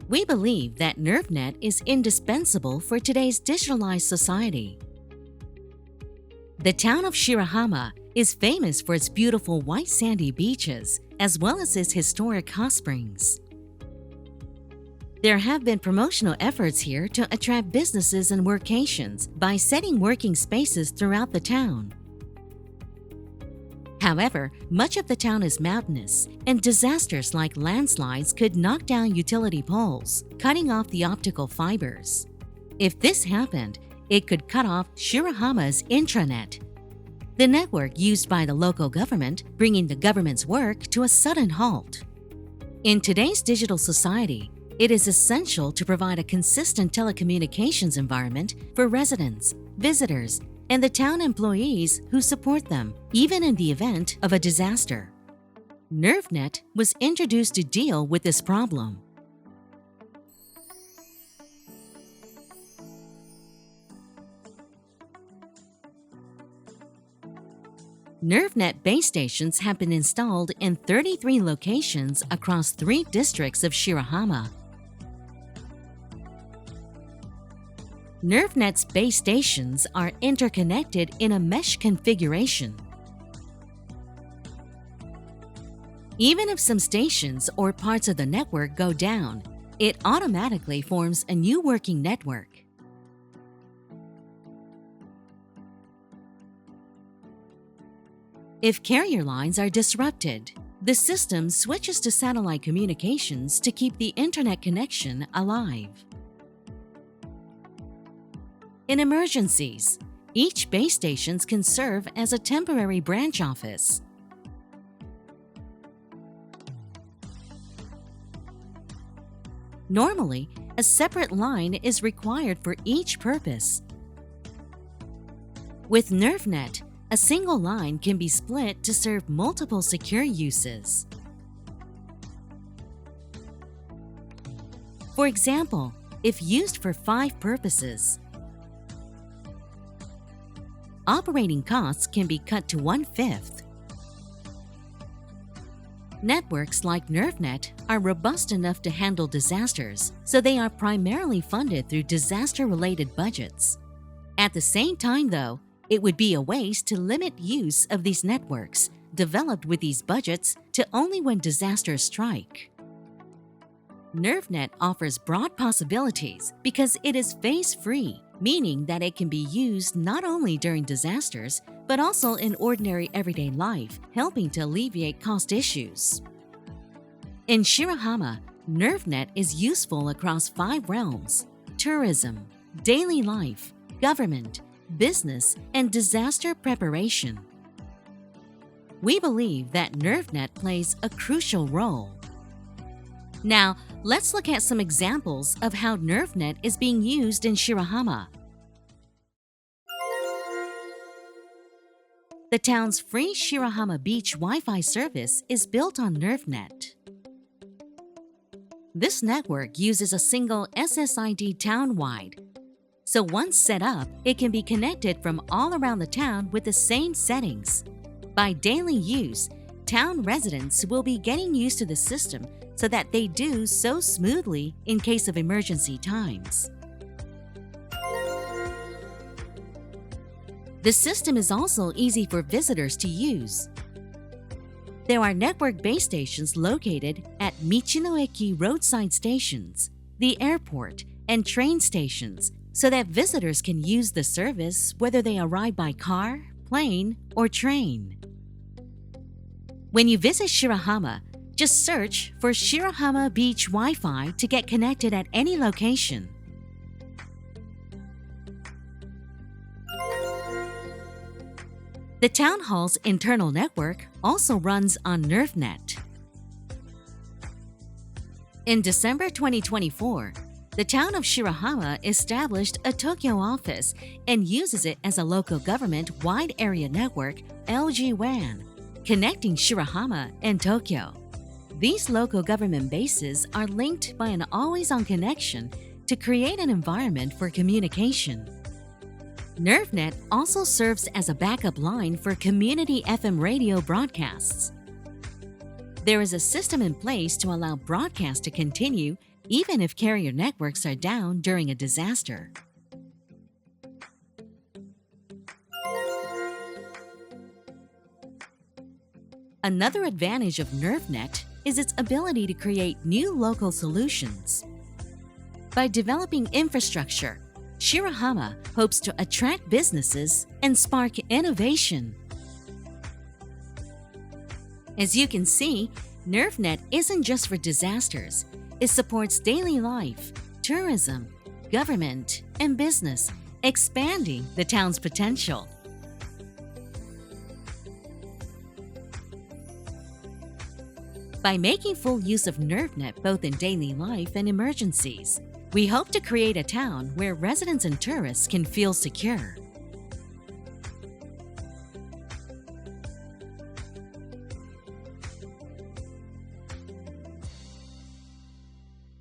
We believe that NerveNet is indispensable for today's digitalized society. The town of Shirahama is famous for its beautiful white sandy beaches, as well as its historic hot springs. There have been promotional efforts here to attract businesses and workations by setting working spaces throughout the town. However, much of the town is mountainous, and disasters like landslides could knock down utility poles, cutting off the optical fibers. If this happened, it could cut off Shirahama's intranet, the network used by the local government, bringing the government's work to a sudden halt. In today's digital society, it is essential to provide a consistent telecommunications environment for residents, visitors, and the town employees who support them, even in the event of a disaster. NerveNet was introduced to deal with this problem. NerveNet base stations have been installed in 33 locations across 3 districts of Shirahama. NerveNet's base stations are interconnected in a mesh configuration. Even if some stations or parts of the network go down, it automatically forms a new working network. If carrier lines are disrupted, the system switches to satellite communications to keep the internet connection alive. In emergencies, each base station can serve as a temporary branch office. Normally, a separate line is required for each purpose. With NerveNet, a single line can be split to serve multiple secure uses. For example, if used for 5 purposes, operating costs can be cut to 1/5. Networks like NerveNet are robust enough to handle disasters, so they are primarily funded through disaster-related budgets. At the same time, though, it would be a waste to limit use of these networks, developed with these budgets, to only when disasters strike. NerveNet offers broad possibilities because it is phase-free, meaning that it can be used not only during disasters, but also in ordinary everyday life, helping to alleviate cost issues. In Shirahama, NerveNet is useful across 5 realms: tourism, daily life, government, business, and disaster preparation. We believe that NerveNet plays a crucial role. Now, let's look at some examples of how NerveNet is being used in Shirahama. The town's free Shirahama Beach Wi-Fi service is built on NerveNet. This network uses a single SSID town-wide, so once set up, it can be connected from all around the town with the same settings. By daily use, town residents will be getting used to the system so that they do so smoothly in case of emergency times. The system is also easy for visitors to use. There are network base stations located at Michinoeki roadside stations, the airport, and train stations, so that visitors can use the service whether they arrive by car, plane, or train. When you visit Shirahama, just search for Shirahama Beach Wi-Fi to get connected at any location. The town hall's internal network also runs on NerveNet. In December 2024, the town of Shirahama established a Tokyo office and uses it as a local government wide area network, LG WAN, connecting Shirahama and Tokyo. These local government bases are linked by an always-on connection to create an environment for communication. NerveNet also serves as a backup line for community FM radio broadcasts. There is a system in place to allow broadcasts to continue even if carrier networks are down during a disaster. Another advantage of NerveNet is its ability to create new local solutions. By developing infrastructure, Shirahama hopes to attract businesses and spark innovation. As you can see, NerveNet isn't just for disasters. It supports daily life, tourism, government, and business, expanding the town's potential. By making full use of NerveNet both in daily life and emergencies, we hope to create a town where residents and tourists can feel secure.